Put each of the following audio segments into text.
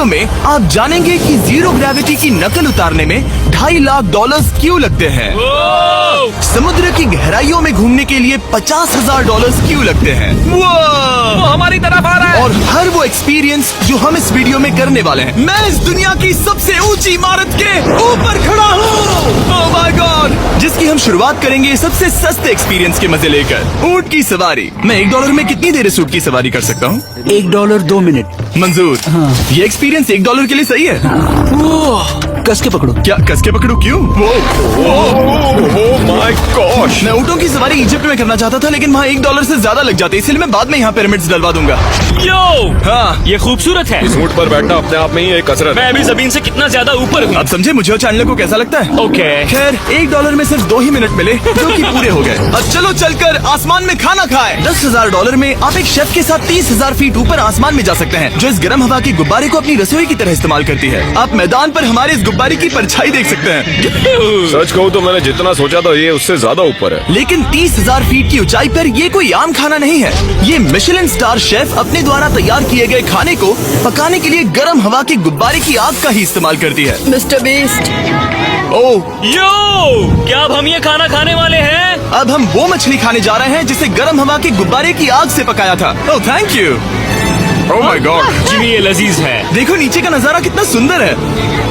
Video में आप जानेंगे कि जीरो ग्रेविटी की नकल उतारने में $2.5 लाख क्यों लगते हैं। समुद्र की गहराइयों में घूमने के लिए $50,000 क्यों लगते हैं। वो हमारी तरफ आ रहा है। और हर वो एक्सपीरियंस जो हम इस वीडियो में करने वाले हैं। मैं इस दुनिया की सबसे ऊंची इमारत के ऊपर खड़ा हूँ। ओह माय गॉड, जिसकी हम शुरुआत करेंगे सबसे सस्ते एक्सपीरियंस के मजे लेकर। ऊंट की सवारी। मैं $1 में कितनी देर इस ऊंट की सवारी कर सकता हूँ? $1 2 मिनट। मंजूर। ये एक्सपीरियंस $1 के लिए सही है। कस के पकड़ो। क्या कस के पकड़ू? क्यों? माय गॉश, मैं ऊँटों की सवारी इजिप्ट में करना चाहता था, लेकिन वहाँ $1 से ज्यादा लग जाते, इसलिए मैं बाद में यहाँ पिरामिड्स डलवा दूंगा। यो हाँ, ये खूबसूरत है। इस ऊंट पर बैठना अपने आप में ही एक कसरत मैं है। अभी जमीन से कितना ज्यादा ऊपर हूँ। अब समझे मुझे और चैनल को कैसा लगता है। ओके। खैर, $1 में सिर्फ 2 ही मिनट मिले, जो कि पूरे हो गए। अब चलो चलकर आसमान में खाना खाएं। $10,000 में आप एक शेफ के साथ 30,000 फीट ऊपर आसमान में जा सकते हैं, जो इस गर्म हवा के गुब्बारे को अपनी रसोई की तरह इस्तेमाल करती है। आप मैदान पर हमारे इस गुब्बारे की परछाई देख सकते हैं। सच कहूँ तो मैंने जितना सोचा था ये उससे ज्यादा ऊपर है। लेकिन 30,000 फीट की ऊंचाई पर ये कोई आम खाना नहीं है। ये मिशेलिन स्टार शेफ अपने द्वारा तैयार किए गए खाने को पकाने के लिए गर्म हवा के गुब्बारे की आग का ही इस्तेमाल करती है। मिस्टर बीस्ट, ओह, यो, क्या अब हम ये खाना खाने वाले हैं? अब हम वो मछली खाने जा रहे हैं जिसे गर्म हवा के गुब्बारे की आग से पकाया था। Oh thank you. Oh my God, Jimmy ये लजीज है। देखो नीचे का नजारा कितना सुंदर है।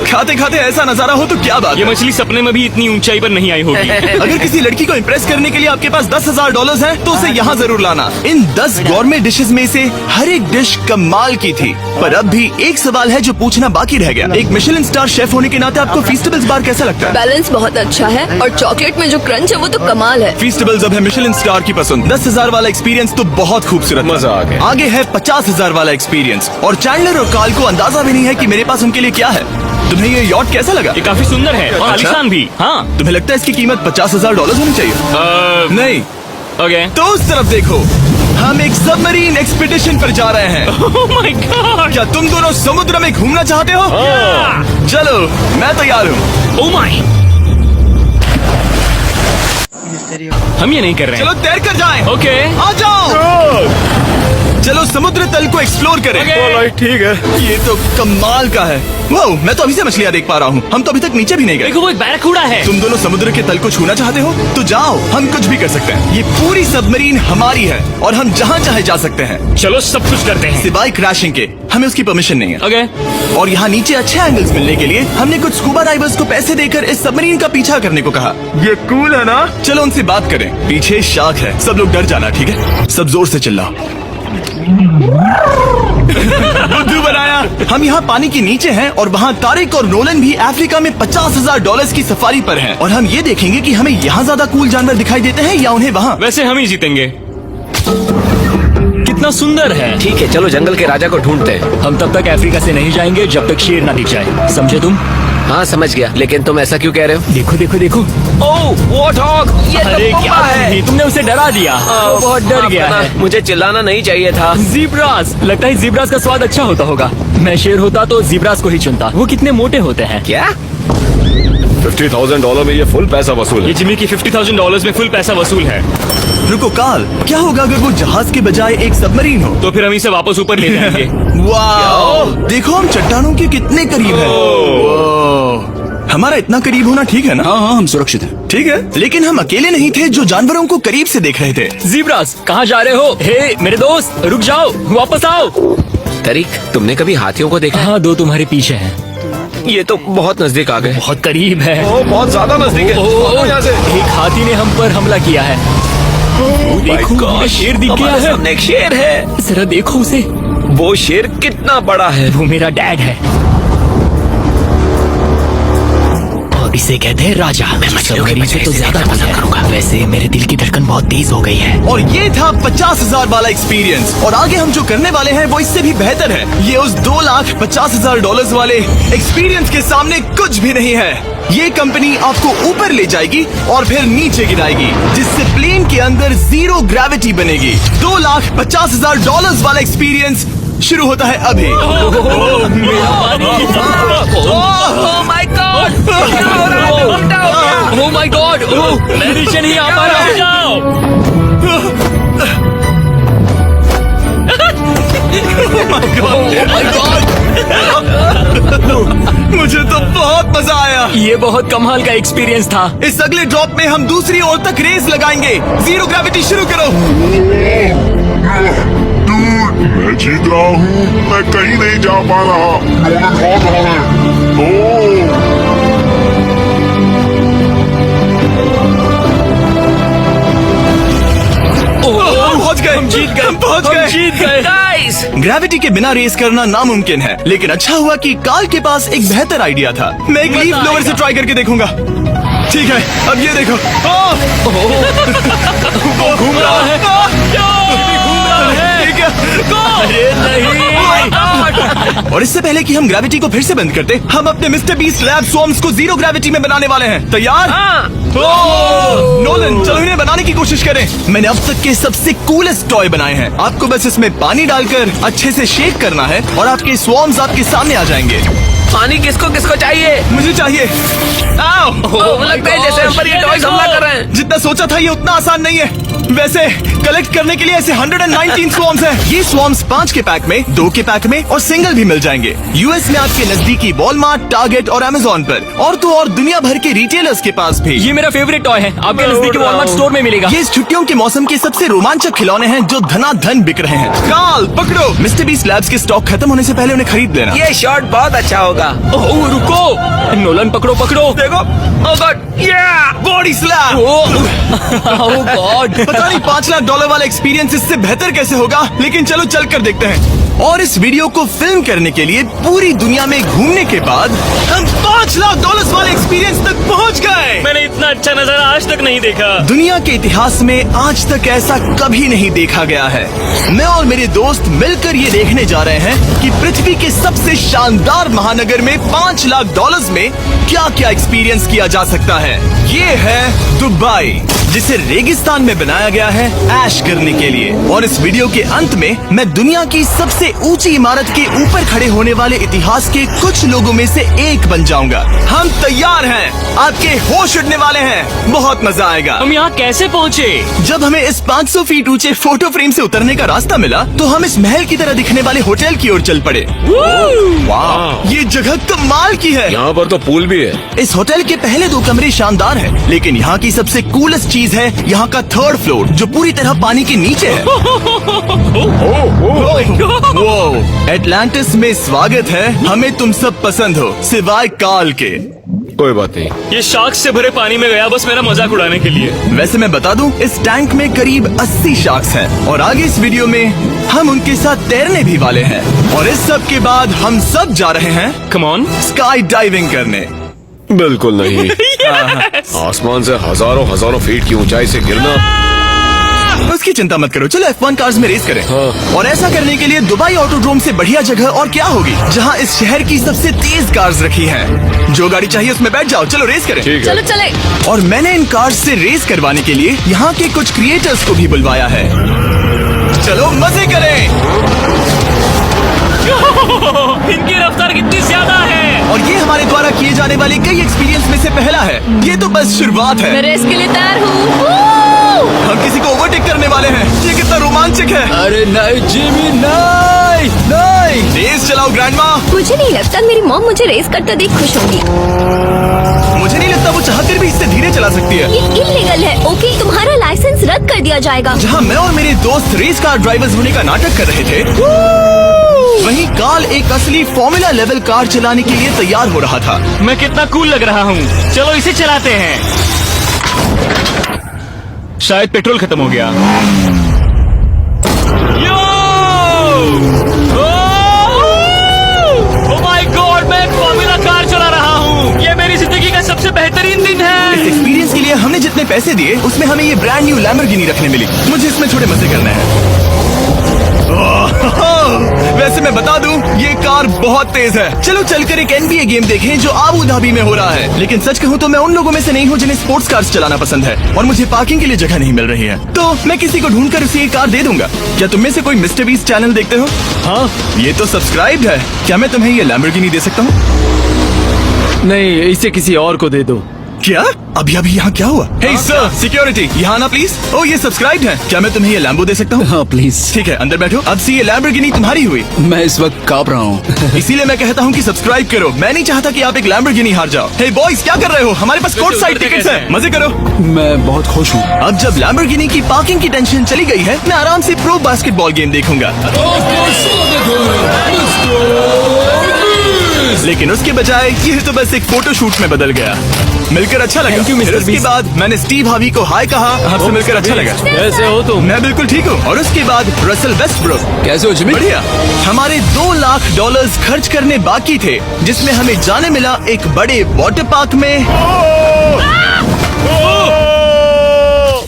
खाते खाते ऐसा नजारा हो तो क्या बात ये है। मछली सपने में भी इतनी ऊंचाई पर नहीं आई होगी। अगर किसी लड़की को इम्प्रेस करने के लिए आपके पास $10,000 है तो उसे यहाँ जरूर लाना। इन 10 गौरमेट डिशेस में से हर एक डिश कमाल की थी, पर अब भी एक सवाल है जो पूछना बाकी रह गया। एक मिशेलिन स्टार शेफ होने के नाते आपको फीस्टेबल्स बार कैसा लगता है? बैलेंस बहुत अच्छा है और चॉकलेट में जो क्रंच है वो तो कमाल है। फीस्टेबल्स अब है मिशेलिन स्टार की पसंद। 10,000 वाला एक्सपीरियंस तो बहुत खूबसूरत, मजा आ गया। आगे है 50,000 वाला एक्सपीरियंस, और चैंडलर और कार्ल को अंदाजा भी नहीं है कि मेरे पास उनके लिए क्या है। तुम्हें ये यॉट कैसा लगा? ये काफी सुंदर है और अच्छा? आलीशान भी। हाँ। तुम्हें लगता है इसकी कीमत $50,000 होनी चाहिए? नहीं। ओके। तो उस तरफ देखो, हम एक सबमरीन एक्सपीडिशन पर जा रहे हैं। Oh my God. क्या तुम दोनों समुद्र में घूमना चाहते हो? चलो, मैं तैयार हूँ। Oh my. हम ये नहीं कर रहे हैं। चलो तैर कर जाएं। ओके। आ जाओ। चलो समुद्र तल को एक्सप्लोर करें। ओके। ठीक है। ये तो कमाल का है। वाह, मैं तो अभी से मछलियाँ देख पा रहा हूँ। हम तो अभी तक नीचे भी नहीं गए। देखो वो एक बैरकूडा है। तुम दोनों समुद्र के तल को छूना चाहते हो तो जाओ, हम कुछ भी कर सकते हैं। ये पूरी सबमरीन हमारी है और हम जहाँ चाहे जा सकते हैं, चलो सब कुछ करते हैं। सिवाय क्रैशिंग के। हमें उसकी परमिशन नहीं है। ओके। और यहाँ नीचे अच्छे एंगल्स मिलने के लिए हमने कुछ स्कूबा डाइवर्स को पैसे देकर इस सबमरीन का पीछा करने को कहा। ये कूल है ना? चलो उनसे बात करें। पीछे शार्क है, सब लोग डर जाना, ठीक है? सब जोर से चिल्लाओ। बुद्धू बनाया। हम यहाँ पानी के नीचे हैं और वहाँ तारिक और नोलन भी अफ्रीका में $50,000 की सफारी पर हैं। और हम ये देखेंगे कि हमें यहाँ ज्यादा कूल जानवर दिखाई देते हैं या उन्हें वहाँ। वैसे हम ही जीतेंगे। कितना सुंदर है। ठीक है, चलो जंगल के राजा को ढूंढते हैं। हम तब तक अफ्रीका से नहीं जाएंगे जब तक शेर ना दिख जाए, समझे तुम? हाँ समझ गया, लेकिन तुम ऐसा क्यों कह रहे हो? देखो देखो देखो। ओह वॉर्थॉग, ये तो अरे गुफा क्या है। तुमने उसे डरा दिया। वो बहुत डर माफ गया करना, है। मुझे चिल्लाना नहीं चाहिए था। जीब्रास, लगता है जीब्रास का स्वाद अच्छा होता होगा। मैं शेर होता तो जीब्रास को ही चुनता। वो कितने मोटे होते हैं। क्या? $50,000 में ये फुल पैसा वसूल ये है। जिमी की $50,000 में फुल पैसा वसूल है। रुको कार्ल, क्या होगा अगर वो जहाज के बजाय एक सबमरीन हो? तो फिर हम इसे वापस ऊपर ले जाएंगे। वाह, देखो हम चट्टानों के कितने करीब हैं। वाह, हमारा इतना करीब होना ठीक है ना? हाँ, हम सुरक्षित हैं। ठीक है, लेकिन हम अकेले नहीं थे जो जानवरों को करीब से देख रहे थे। जीब्रास, कहाँ जा रहे हो? हे मेरे दोस्त, रुक जाओ, वापस आओ। तरीक, तुमने कभी हाथियों को देखा? हाँ, 2 तुम्हारे पीछे हैं। ये तो बहुत नजदीक आ गए। बहुत करीब है। ओह, बहुत ज्यादा नजदीक है। ओह, यहाँ से। एक हाथी ने हम पर हमला किया है। देखो, मुझे शेर दिख गया हमारे है। सामने एक शेर है। जरा देखो उसे। वो शेर कितना बड़ा है। वो मेरा डैड है और इसे कहते हैं राजा। मैं मछलियों के बच्चे तो से ज्यादा देखना पसंद करूंगा। वैसे मेरे दिल की धड़कन बहुत तेज हो गई है। और ये था 50,000 वाला एक्सपीरियंस, और आगे हम जो करने वाले हैं वो इससे भी बेहतर है। ये उस $2,50,000 वाले एक्सपीरियंस के सामने कुछ भी नहीं है। ये कंपनी आपको ऊपर ले जाएगी और फिर नीचे गिराएगी, जिससे प्लेन के अंदर जीरो ग्रेविटी बनेगी। $2,50,000 वाला एक्सपीरियंस शुरू होता है अभी। ओह माय गॉड, मैं नीचे नहीं आ पा रहा हूँ। जाओ। Oh my God! गया। ये बहुत कमाल का एक्सपीरियंस था। इस अगले ड्रॉप में हम दूसरी ओर तक रेस लगाएंगे। जीरो ग्रेविटी शुरू करो। मैं जीत रहा हूँ, मैं कहीं नहीं जा पा रहा। नोलन भाग रहा है। पहुंच गए, हम जीत गए, पहुंच गए, जीत गए। गाइस, ग्रेविटी के बिना रेस करना नामुमकिन है, लेकिन अच्छा हुआ कि कार्ल के पास एक बेहतर आइडिया था। मैं एक लीफ ब्लोअर से ट्राई करके देखूंगा। ठीक है, अब ये देखो। वो घूम रहा है। ठीक है। अरे नहीं। और इससे पहले कि हम ग्रेविटी को फिर से बंद करते, हम अपने मिस्टर बीस्ट लैब स्वॉर्म्स को जीरो ग्रेविटी में बनाने वाले हैं। तैयार? नोलन, चलो इन्हें बनाने की कोशिश करें। मैंने अब तक के सबसे कूलेस्ट टॉय बनाए हैं। आपको बस इसमें पानी डालकर अच्छे से शेक करना है और आपके स्वॉर्म्स आपके सामने आ जाएंगे। पानी किसको किसको चाहिए? मुझे चाहिए। आओ। लगता है जैसे हम पर ये टॉयज हमला कर रहे हैं। जितना सोचा था ये उतना आसान नहीं है। वैसे कलेक्ट करने के लिए ऐसे 119 स्वॉर्म्स हैं। ये स्वॉर्म्स 5 के पैक में, 2 के पैक में और सिंगल भी मिल जाएंगे। यूएस में आपके नजदीकी वॉलमार्ट, टारगेट और अमेजोन पर, और तो और दुनिया भर के रिटेलर्स के पास भी। ये मेरा फेवरेट टॉय है। आपके नजदीकी वॉलमार्ट स्टोर में मिलेगा। ये इस छुट्टियों के मौसम के सबसे रोमांचक खिलौने हैं जो धनाधन बिक रहे हैं। कार्ल, पकड़ो। मिस्टर बीस्ट लैब्स के स्टॉक खत्म होने से पहले उन्हें खरीद लेना। ये शॉट बहुत अच्छा होगा। ओह, रुको। नोलन, पकड़ो पकड़ो। देखो। ओह गॉड, बॉडी स्लैम। ओह गॉड। पता नहीं $5 लाख वाला एक्सपीरियंस इससे बेहतर कैसे होगा, लेकिन चलो चल कर देखते हैं। और इस वीडियो को फिल्म करने के लिए पूरी दुनिया में घूमने के बाद हम $5 लाख वाले एक्सपीरियंस तक पहुंच गए। मैंने इतना अच्छा नजारा आज तक नहीं देखा। दुनिया के इतिहास में आज तक ऐसा कभी नहीं देखा गया है। मैं और मेरे दोस्त मिलकर ये देखने जा रहे हैं कि पृथ्वी के सबसे शानदार महानगर में $5 लाख में क्या क्या एक्सपीरियंस किया जा सकता है। ये है दुबई, जिसे रेगिस्तान में बनाया गया है ऐश करने के लिए। और इस वीडियो के अंत में मैं दुनिया की सबसे ऊंची इमारत के ऊपर खड़े होने वाले इतिहास के कुछ लोगों में से एक बन जाऊंगा। हम तैयार हैं, आपके होश उड़ने वाले हैं, बहुत मजा आएगा। हम यहाँ कैसे पहुँचे? जब हमें इस 500 फीट ऊंचे फोटो फ्रेम से उतरने का रास्ता मिला तो हम इस महल की तरह दिखने वाले होटल की ओर चल पड़े। वाह, ये जगह कमाल की है। यहाँ पर तो पूल भी है। इस होटल के पहले 2 कमरे शानदार हैं, लेकिन यहाँ की सबसे कूलेस्ट चीज है यहाँ का 3rd फ्लोर, जो पूरी तरह पानी के नीचे है। एटलांटिस में स्वागत है। हमें तुम सब पसंद हो, सिवाय कार्ल के। कोई बात नहीं। ये शार्क से भरे पानी में गया बस मेरा मजाक उड़ाने के लिए। वैसे मैं बता दूं, इस टैंक में करीब 80 शार्क्स हैं और आगे इस वीडियो में हम उनके साथ तैरने भी वाले हैं। और इस सब के बाद हम सब जा रहे हैं कम ऑन। स्काई डाइविंग करने। बिल्कुल नहीं। आसमान से हजारों हजारों फीट की ऊंचाई से गिरना। उसकी चिंता मत करो, चलो F1 कार्स में रेस करें। हाँ। और ऐसा करने के लिए दुबई ऑटोड्रोम से बढ़िया जगह और क्या होगी, जहां इस शहर की सबसे तेज कार्स रखी हैं। जो गाड़ी चाहिए उसमें बैठ जाओ, चलो रेस करें। ठीक चलो है। चले। और मैंने इन कार्स से रेस करवाने के लिए यहाँ के कुछ क्रिएटर्स को भी बुलवाया है। चलो मजे करें। इनकी रफ्तार कितनी ज्यादा है। और ये हमारे द्वारा किए जाने वाले कई एक्सपीरियंस में से पहला है। ये तो बस शुरुआत मैं है। रेस के लिए तैयार हूँ। हम किसी को ओवरटेक करने वाले हैं। ये कितना रोमांचक है। अरे नहीं जिमी, नहीं नहीं। रेस चलाओ ग्रैंडमा। मुझे नहीं लगता मेरी मॉम मुझे रेस करते देख खुश होगी। मुझे नहीं लगता वो चाहकर भी इससे धीरे चला सकती है। ये इलीगल है। ओके, तुम्हारा लाइसेंस रद्द कर दिया जाएगा। जहाँ मैं और मेरे दोस्त रेस कार ड्राइवर्स होने का नाटक कर रहे थे, वहीं कार्ल एक असली फॉर्मूला लेवल कार चलाने के लिए तैयार हो रहा था। मैं कितना कूल लग रहा हूँ। चलो इसे चलाते हैं। शायद पेट्रोल खत्म हो गया। यो! ओह माय गॉड, मैं एक फॉर्मूला कार चला रहा हूँ। ये मेरी जिंदगी का सबसे बेहतरीन दिन इस है। एक्सपीरियंस के लिए हमने जितने पैसे दिए उसमें हमें ये ब्रांड न्यू लैम्बोर्गिनी रखने मिली। मुझे इसमें थोड़े मजे करने हैं। वैसे मैं बता दूं, ये कार बहुत तेज है। चलो चलकर एक NBA गेम देखें जो आबू धाबी में हो रहा है। लेकिन सच कहूं तो मैं उन लोगों में से नहीं हूं जिन्हें स्पोर्ट्स कार्स चलाना पसंद है, और मुझे पार्किंग के लिए जगह नहीं मिल रही है, तो मैं किसी को ढूंढकर उसे ये कार दे दूंगा। क्या तुम में से कोई मिस्टर बीस्ट चैनल देखते हो? हाँ, ये तो सब्सक्राइब्ड है। क्या मैं तुम्हें ये लैम्बोर्गिनी दे सकता हूँ? नहीं, इसे किसी और को दे दो। क्या? अभी यहाँ क्या हुआ? हे सर, सिक्योरिटी, यहाँ आना प्लीज। ओ, ये सब्सक्राइब है। क्या मैं तुम्हें ये लैम्बो दे सकता हूँ? हाँ प्लीज। ठीक है, अंदर बैठो। अब से ये लैम्बोर्गिनी तुम्हारी हुई। मैं इस वक्त कांप रहा हूँ। इसीलिए मैं कहता हूँ कि सब्सक्राइब करो। मैं नहीं चाहता कि आप एक लैम्बोर्गिनी हार जाओ। हे बॉयज, क्या कर रहे हो? हमारे पास कोर्ट साइड टिकट्स हैं। मजे करो। मैं बहुत खुश हूँ। अब जब लैम्बोर्गिनी की पार्किंग की टेंशन चली गई है, मैं आराम से प्रो बास्केटबॉल गेम देखूंगा। लेकिन उसके बजाय ये तो बस एक फोटो शूट में बदल गया। मिलकर अच्छा लगा। Thank you, Mr. फिर उसके Beast. बाद मैंने स्टीव हावी को हाय कहा। आपसे मिलकर अच्छा लगा। कैसे हो तुम? मैं बिल्कुल ठीक हूँ। और उसके बाद रसल वेस्टब्रुक। कैसे हो जिमी? बढ़िया। हमारे $2 लाख खर्च करने बाकी थे, जिसमें हमें जाने मिला एक बड़े वाटर पार्क में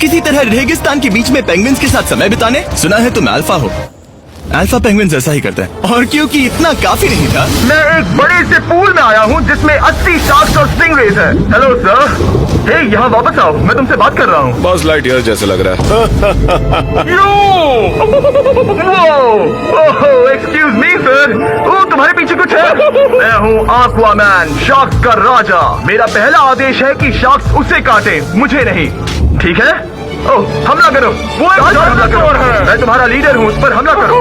किसी तरह रेगिस्तान के बीच में पेंगुइन्स के साथ समय बिताने। सुना है तुम अल्फा हो। अल्फा पेंगुइन्स ऐसा ही करते हैं। और क्योंकि इतना काफी नहीं था, मैं एक बड़े से पूल में आया हूँ जिसमें 80 शार्क्स और स्टिंगरेज हैं। Hello sir. हे, यहाँ वापस आओ, मैं तुमसे बात कर रहा हूँ। बस लाइट ईयर जैसे लग रहा है। Excuse me sir. ओ, तुम्हारे पीछे कुछ है? मैं हूँ आक्वामैन, शार्क्स का राजा। मेरा पहला आदेश है कि शार्क्स उसे काटे, मुझे नहीं। ठीक है? ओह, हमला करो। वो एक जानवर है। मैं तुम्हारा लीडर हूँ, उस पर हमला करो।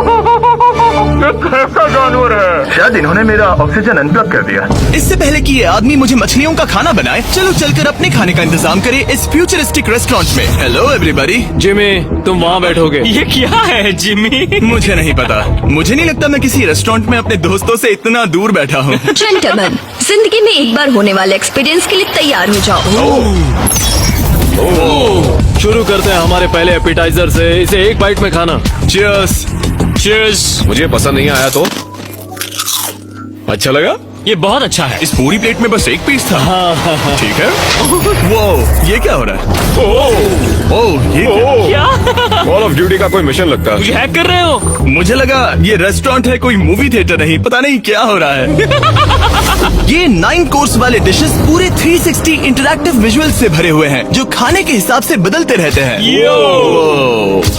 एक कैसा जानवर है? शायद इन्होंने मेरा ऑक्सीजन अनप्लग कर दिया। इससे पहले कि ये आदमी मुझे मछलियों का खाना बनाए, चलो चलकर अपने खाने का इंतजाम करें इस फ्यूचरिस्टिक रेस्टोरेंट में। Hello everybody. जिमी, तुम वहाँ बैठोगे? ये क्या है जिमी? मुझे नहीं पता। मुझे नहीं लगता मैं किसी रेस्टोरेंट में अपने दोस्तों से इतना दूर बैठा हूँ। जेंटलमैन, जिंदगी में एक बार होने वाले एक्सपीरियंस के लिए तैयार हो जाओ। शुरू करते हैं हमारे पहले एपिटाइजर से। इसे एक बाइट में खाना। Cheers। Cheers। मुझे पसंद नहीं आया तो अच्छा लगा। ये बहुत अच्छा है। इस पूरी प्लेट में बस एक पीस था। ठीक है। वो ये क्या हो रहा है? ओह, ये क्या? क्या? कॉल ऑफ ड्यूटी का कोई मिशन लगता है। मुझे हैक कर रहे हो? मुझे लगा ये रेस्टोरेंट है, कोई मूवी थिएटर नहीं। पता नहीं क्या हो रहा है। ये 9 कोर्स वाले डिशेस पूरे 360 इंटरैक्टिव विजुअल से भरे हुए हैं, जो खाने के हिसाब से बदलते रहते हैं।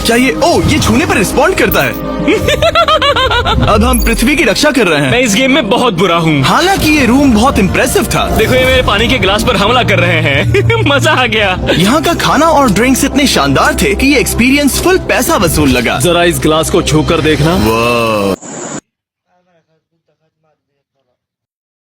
क्या ये छूने पर रिस्पॉन्ड करता है? अब हम पृथ्वी की रक्षा कर रहे हैं। मैं इस गेम में बहुत बुरा हूँ। हालांकि ये रूम बहुत इम्प्रेसिव था। देखो, ये मेरे पानी के गिलास पर हमला कर रहे हैं। मजा आ गया। यहाँ का खाना और ड्रिंक्स इतने शानदार थे कि ये एक्सपीरियंस फुल पैसा वसूल लगा। जरा इस गिलास को छू कर देखना। वाह।